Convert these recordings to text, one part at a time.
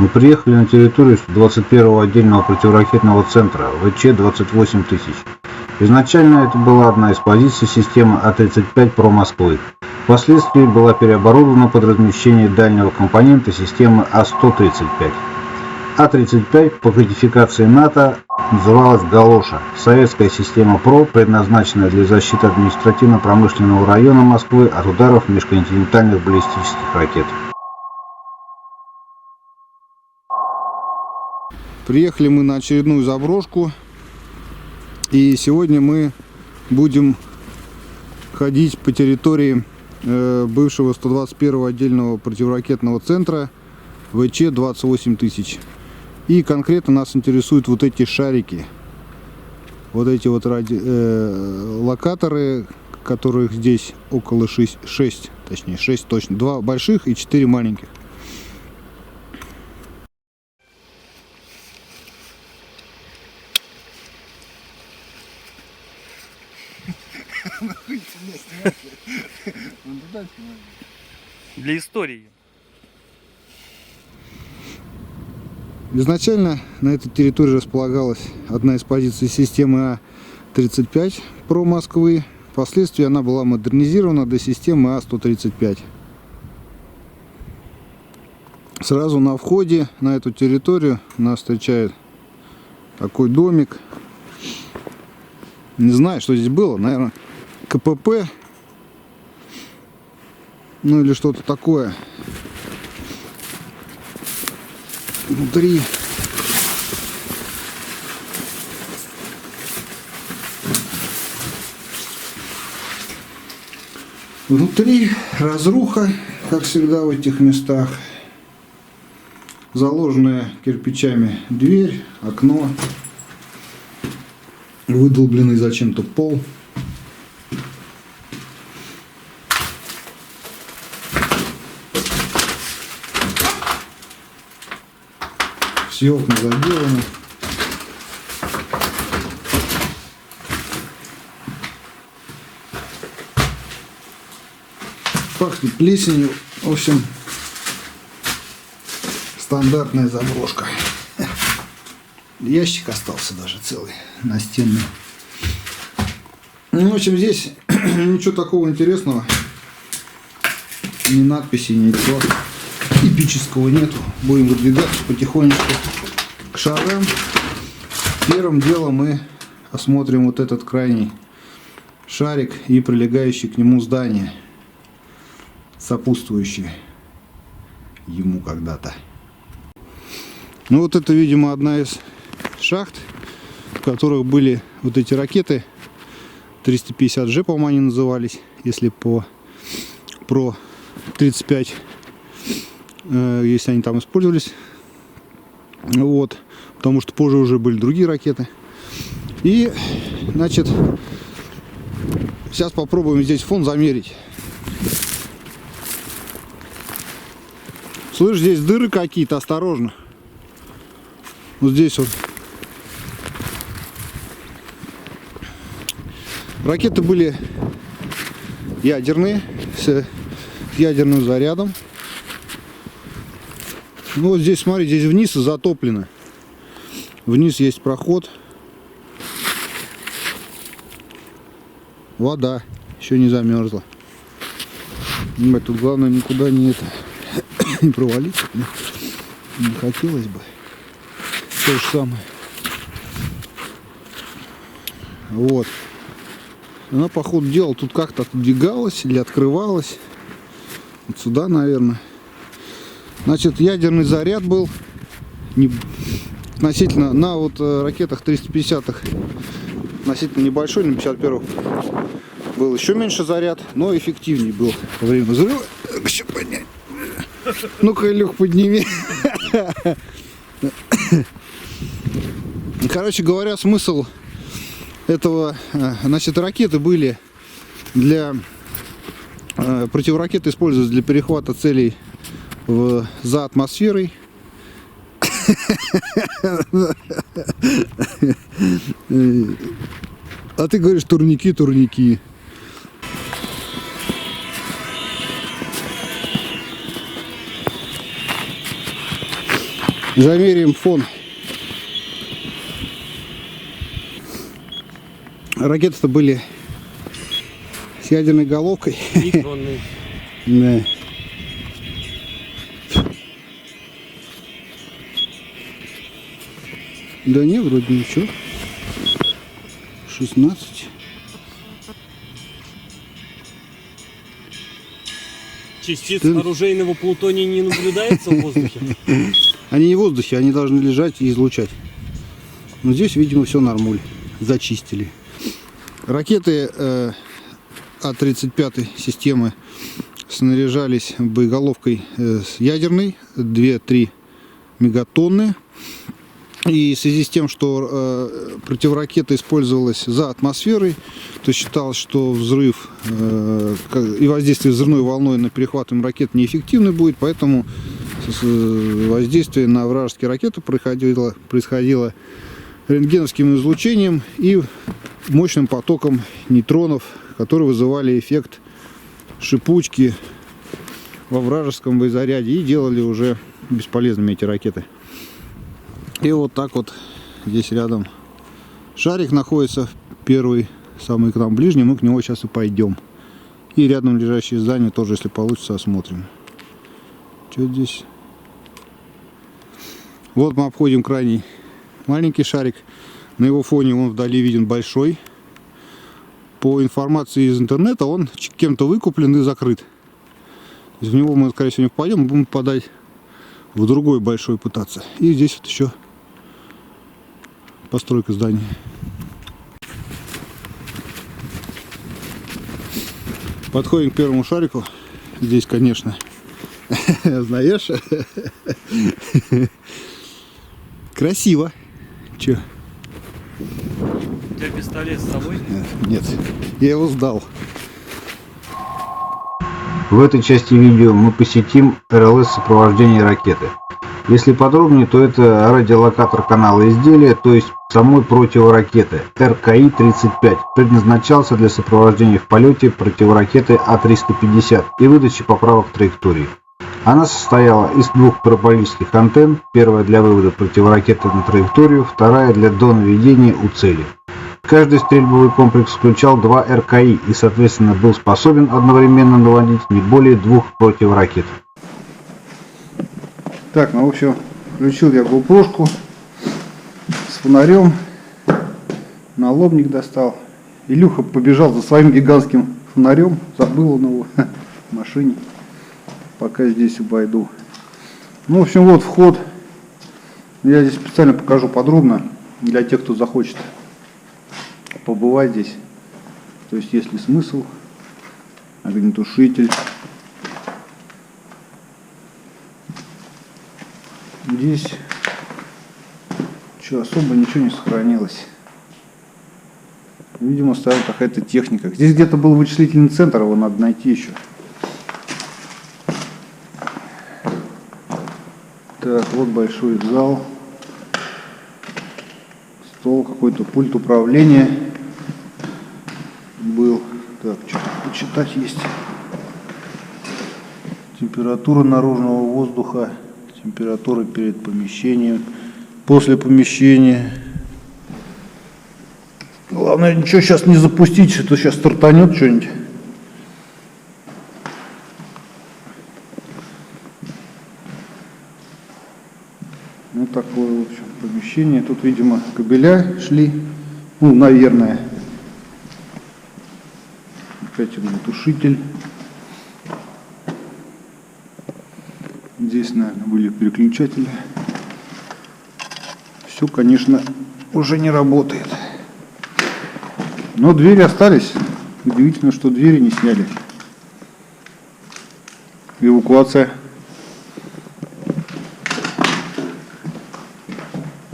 Мы приехали на территорию 21-го отдельного противоракетного центра ВЧ-28 тысяч. Изначально это была одна из позиций системы А-35 ПРО Москвы. Впоследствии была переоборудована под размещение дальнего компонента системы А-135. А-35 по кодификации НАТО называлась «Галоша» – советская система ПРО, предназначенная для защиты административно-промышленного района Москвы от ударов межконтинентальных баллистических ракет. Приехали мы на очередную заброшку, и сегодня мы будем ходить по территории бывшего 121-го отдельного противоракетного центра ВЧ-28 тысяч. И конкретно нас интересуют вот эти шарики, вот эти вот локаторы, которых здесь около 6 точно, 2 больших и 4 маленьких. Для истории. Изначально на этой территории располагалась одна из позиций системы А-35 ПРО Москвы. Впоследствии она была модернизирована до системы А-135. Сразу на входе на эту территорию нас встречает такой домик. Не знаю, что здесь было, наверное, КПП, ну или что-то такое. Внутри разруха, как всегда в этих местах. Заложенная кирпичами дверь, окно, выдолбленный зачем-то пол. Все окна заделаны. Пахнет плесенью. В общем, стандартная заброшка. Ящик остался даже целый, настенный. Ну, в общем, здесь ничего такого интересного. Ни надписи, ничего эпического нету. Будем выдвигаться потихонечку к шарам. Первым делом мы осмотрим вот этот крайний шарик и прилегающий к нему здание, сопутствующее ему когда-то. Ну вот это, видимо, одна из шахт, в которых были вот эти ракеты 350G, по-моему, они назывались, если по ПРО 35, если они там использовались. Вот, потому что позже уже были другие ракеты. И, значит, сейчас попробуем здесь фон замерить. Слышь, здесь дыры какие-то, осторожно. Вот здесь вот. Ракеты были ядерные, с ядерным зарядом. Ну вот здесь, смотри, здесь вниз затоплено. Вниз есть проход. Вода еще не замерзла. Тут главное никуда не провалиться. Не хотелось бы. То же самое. Вот. Она, по ходу дела, тут как-то отодвигалась или открывалась. Вот сюда, наверное. Значит, ядерный заряд был относительно на вот ракетах 350-х относительно небольшой, на 51-х был еще меньше заряд, но эффективнее был во время взрыва. Еще поднять. Ну-ка, Илюх, подними. Короче говоря, смысл этого, значит, ракеты были для противоракеты используются для перехвата целей за атмосферой. А ты говоришь турники, турники. Замеряем фон. Ракеты-то были с ядерной головкой. Нейтронный. Да. Да не, вроде ничего. 16. Частиц Ты- оружейного плутония не наблюдается в воздухе. Они не в воздухе, они должны лежать и излучать. Но здесь, видимо, все нормуль. Зачистили. Ракеты А-35 системы снаряжались боеголовкой с ядерной, 2-3 мегатонны. И в связи с тем, что противоракета использовалась за атмосферой, то считалось, что взрыв и воздействие взрывной волной на перехватываемую ракету неэффективный будет, поэтому воздействие на вражеские ракеты происходило рентгеновским излучением и мощным потоком нейтронов, которые вызывали эффект шипучки во вражеском боезаряде и делали уже бесполезными эти ракеты. И вот так вот здесь рядом шарик находится, первый, самый к нам ближний, мы к нему сейчас и пойдем. И рядом лежащее здание тоже, если получится, осмотрим. Что здесь? Вот мы обходим крайний маленький шарик. На его фоне он вдали виден большой. По информации из интернета он кем-то выкуплен и закрыт. То есть в него мы, скорее всего, не попадем, будем попадать в другой большой пытаться. И здесь вот еще постройка здания. Подходим к первому шарику. Здесь, конечно, знаешь, красиво. Че? У тебя пистолет с собой? Нет, я его сдал. В этой части видео мы посетим РЛС сопровождения ракеты. Если подробнее, то это радиолокатор канала изделия, то есть самой противоракеты РКИ-35, предназначался для сопровождения в полете противоракеты А-350 и выдачи поправок траектории. Она состояла из двух параболических антенн, первая для вывода противоракеты на траекторию, вторая для донаведения у цели. Каждый стрельбовой комплекс включал 2 РКИ и, соответственно, был способен одновременно наводить не более 2 противоракет. Так, ну в общем, включил я GoPro-шку с фонарем, налобник достал. Илюха побежал за своим гигантским фонарем, забыл он его в машине, пока здесь обойду. Ну, в общем, вот вход. Я здесь специально покажу подробно для тех, кто захочет побывать здесь. То есть, есть ли смысл, огнетушитель. Здесь что, особо ничего не сохранилось. Видимо, стояла какая-то техника. Здесь где-то был вычислительный центр, его надо найти еще. Так, вот большой зал. Стол, какой-то пульт управления был. Так, что-то почитать есть. Температура наружного воздуха. Температура перед помещением, после помещения. Главное, ничего сейчас не запустить, что-то сейчас стартанет что-нибудь. Ну, такое, в общем, помещение. Тут, видимо, кабеля шли. Ну, наверное. Опять огнетушитель. Здесь, наверное, были переключатели. Все, конечно, уже не работает. Но двери остались. Удивительно, что двери не сняли. Эвакуация.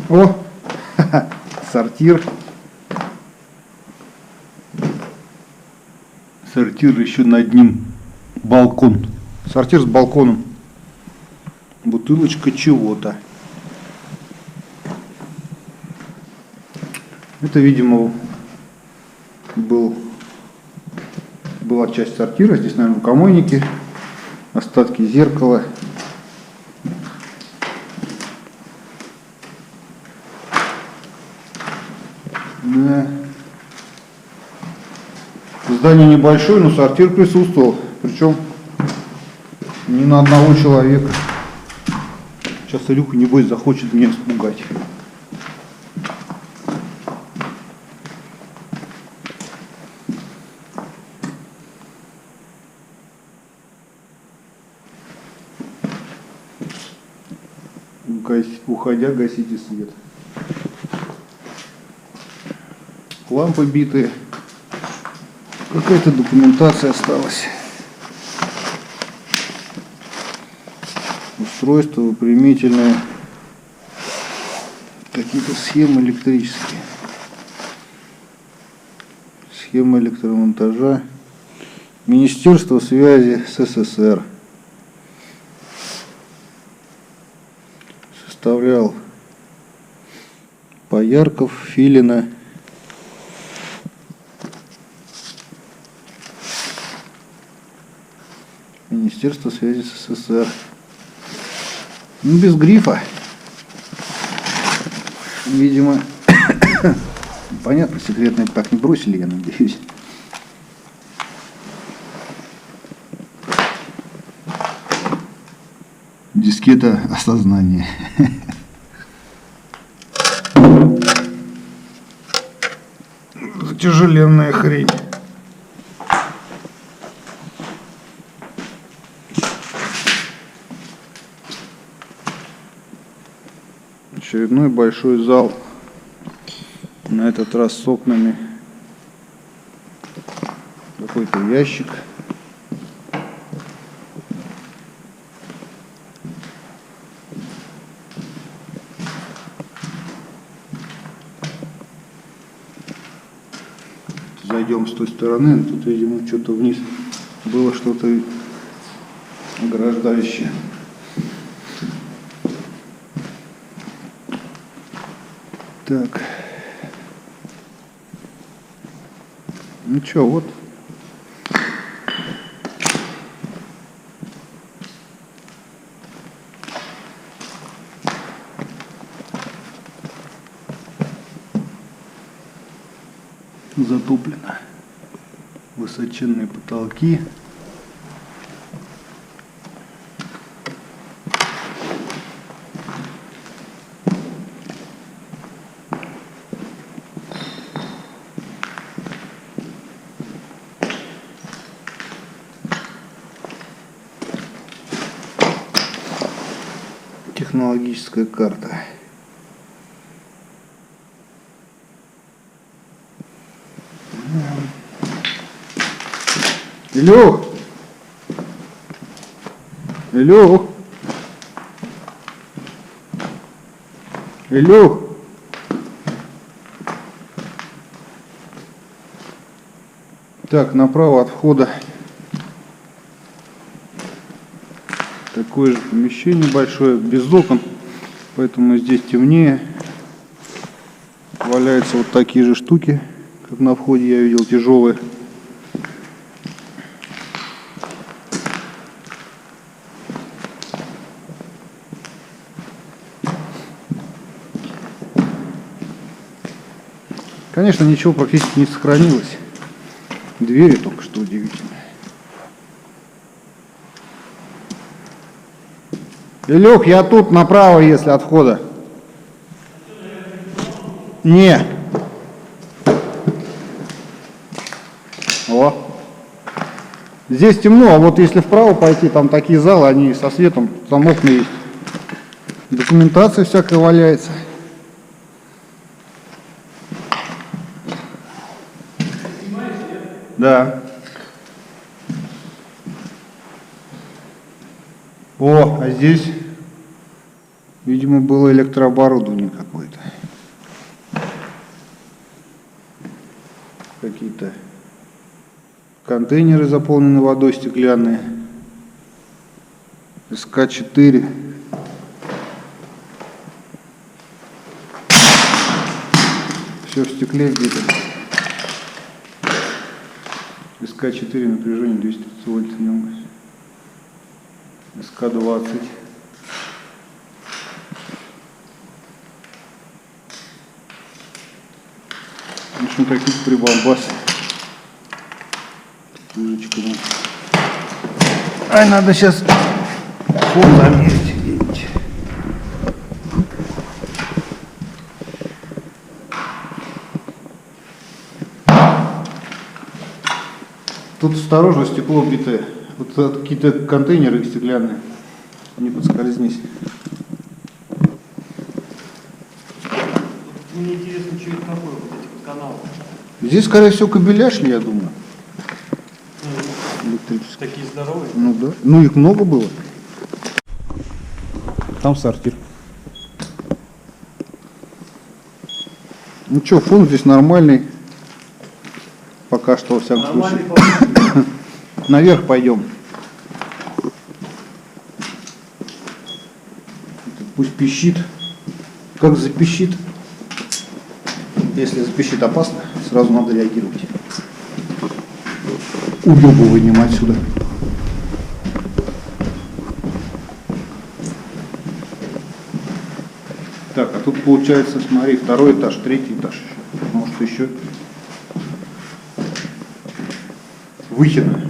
О! Сортир. Сортир еще над ним. Балкон. Сортир с балконом. Бутылочка чего-то. Это, видимо, была часть сортира. Здесь, наверное, рукомойники, остатки зеркала. Здание небольшое, но сортир присутствовал. Причем не на одного человека. Сейчас Илюха, небось, захочет меня испугать. Уходя, гасите свет. Лампы битые. Какая-то документация осталась. Устройство выпрямительное. Какие-то схемы электрические. Схема электромонтажа. Министерство связи СССР. Составлял Поярков, Филина. Министерство связи СССР. Ну, без грифа. Видимо, понятно, секретные так не бросили, я надеюсь. Дискета осознания. Тяжеленная хрень. Очередной большой зал. На этот раз с окнами. Какой-то ящик. Зайдем с той стороны, тут, видимо, что-то вниз было, что-то ограждающее. Так. Ну что, вот. Затоплено. Высоченные потолки. Технологическая карта. Илюх! Илюх! Илюх! Так, направо от входа такое же помещение большое, без окон, поэтому здесь темнее. Валяются вот такие же штуки, как на входе я видел, тяжелые. Конечно, ничего практически не сохранилось. Двери только что удивительные. Илюх, я тут направо, если от входа. Не. О. Здесь темно, а вот если вправо пойти, там такие залы, они со светом, там окна есть. Документация всякая валяется. Да. О, а здесь, видимо, было электрооборудование какое-то. Какие-то контейнеры, заполненные водой, стеклянные. СК-4. Все в стекле где-то. СК-4, напряжение 230 вольт, емкость. СК-20. В общем, какие-то прибамбасы. ручку. Ай, надо сейчас фон замерить где-нибудь. Тут осторожно, стекло битое. Вот какие-то контейнеры стеклянные. Не подскользнись. Мне интересно, что это такое, вот эти вот каналы. Здесь, скорее всего, кабеля шли, я думаю. Электрические. Такие здоровые. Ну да. Ну их много было. Там сортир. Ну что, фон здесь нормальный. Пока что, во всяком Нормальный случае. Наверх пойдем. Пусть пищит. Как запищит. Если запищит опасно, сразу надо реагировать. Уебываем отсюда. Так, а тут получается, смотри, второй этаж, третий этаж еще. Может еще Выхино.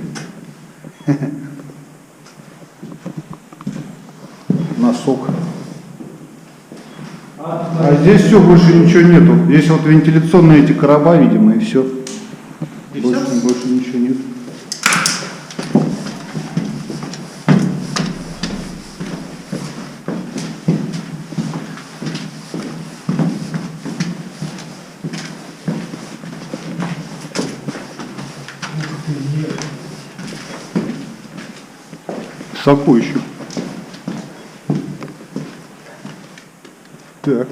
Носок. А здесь все, больше ничего нету. Здесь вот вентиляционные эти короба, видимо, и все. Больше ничего нет. Соку еще. Так.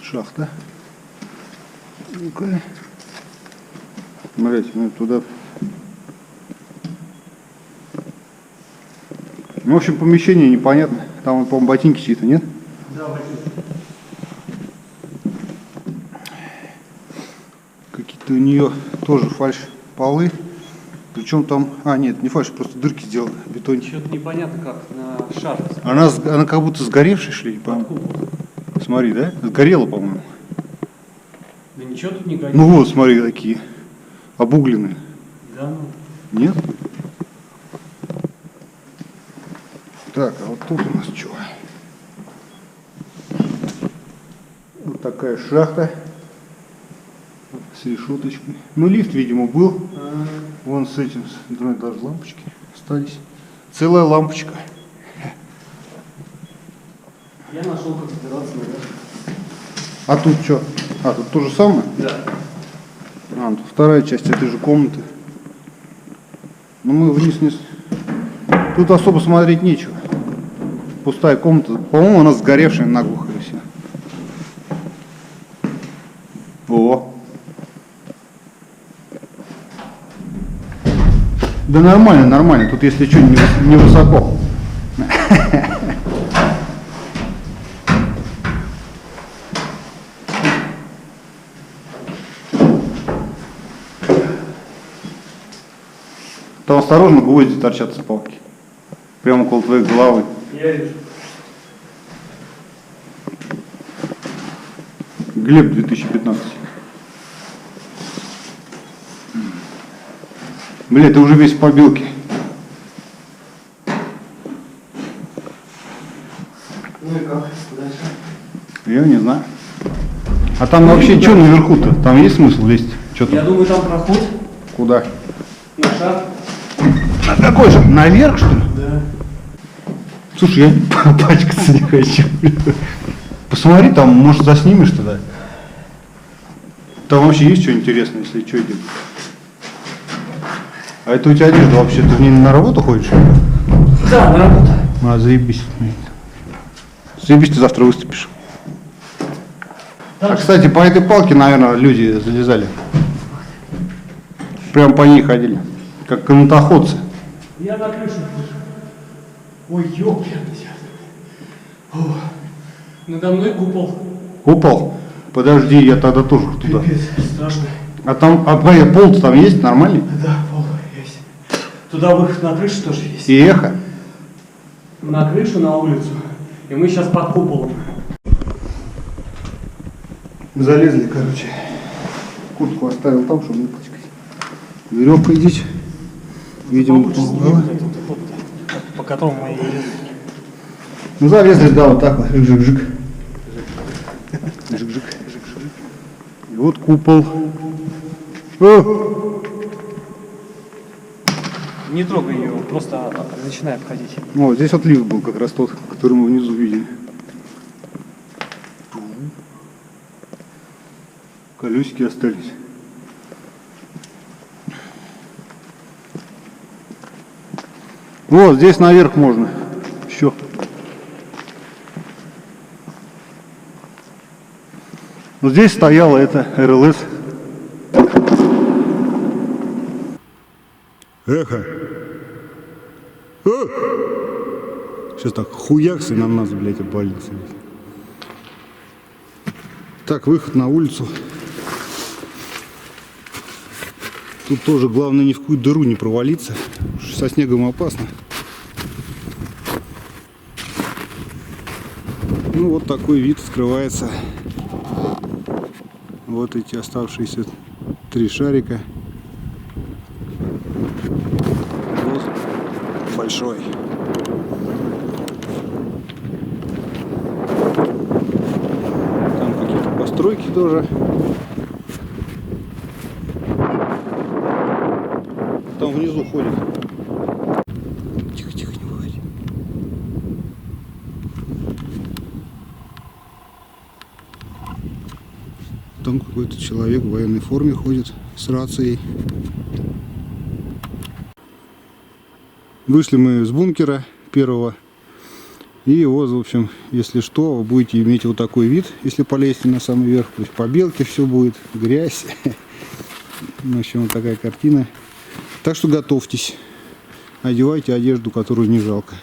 Шахта. Ну-ка. Смотрите, ну туда. Ну, в общем, помещение непонятно. Там, по-моему, ботинки чьи-то, нет? Да, ботинки. Какие-то у нее тоже фальш полы. Причем там, нет, не фальш, просто дырки сделаны, бетончик. Что-то непонятно как, на шар. Она как будто сгоревшая, что ли, по-моему. Смотри, да? Сгорела, по-моему. Да ничего тут не горит. Ну вот, смотри, такие обугленные. Да ну. Нет? Так, а вот тут у нас что? Вот такая шахта с решеточкой. Ну, лифт, видимо, был. Вон с этим, даже лампочки остались. Целая лампочка. Я нашел, как забираться наверх. А тут что? Тут то же самое? Да. Тут вторая часть этой же комнаты. Но мы вниз не... Тут особо смотреть нечего. Пустая комната. По-моему, она сгоревшая наглухо и все. О! Да нормально, нормально. Тут, если что, не высоко. Там осторожно, гвозди торчат с палки. Прямо около твоей головы. Я вижу. Глеб 2015. Бля, ты уже весь в побелке. Ну и как? Дальше? Я не знаю. А там вообще что наверху-то? Там есть смысл лезть? Что Я там? думаю, там проход Куда? на шар. На какой же? Наверх, что ли? Да. Слушай, я пачкаться не хочу. Посмотри, там, может, заснимешь туда. Там вообще есть что интересное, если что идет. А это у тебя одежда вообще, ты в ней на работу ходишь? Да, на работу. Заебись. Заебись, ты завтра выступишь. А, кстати, по этой палке, наверное, люди залезали. Прям по ней ходили. Как канатоходцы. Я на крышу слышу. Ой, ёпрямый. Надо мной купол. Купол? Подожди, я тогда тоже туда. Пипец, страшно. А там, пол-то там есть нормальный? Да, пол есть. Туда выход на крышу тоже есть. И эхо? На крышу, на улицу. И мы сейчас под куполом. Залезли, короче. Куртку оставил там, чтобы не пачкать. Веревка идите. Видимо, Получше помогла. вот этот вот, по которому мы и лезли. Ну залезли, да, вот так вот. Жик-жик. Жик-жик. И вот купол. О! Не трогай ее, просто начинай обходить. О, здесь вот лифт был как раз тот, который мы внизу видели. Колесики остались. Вот, здесь наверх можно. Еще. Вот здесь стояла эта РЛС. Эхо. Сейчас так хуякс и на нас, блядь, обвалится. Так, выход на улицу. Тут тоже главное ни в какую дыру не провалиться. Со снегом опасно. Ну вот такой вид скрывается. Вот эти оставшиеся 3 шарика. Вот большой. Там какие-то постройки тоже. Там внизу ходит. Тихо, тихо, не выходи. Там какой-то человек в военной форме ходит с рацией. Вышли мы из бункера первого. И вот, в общем, если что, вы будете иметь вот такой вид, если полезете на самый верх. То есть по белке все будет, грязь. В общем, вот такая картина. Так что готовьтесь. Одевайте одежду, которую не жалко.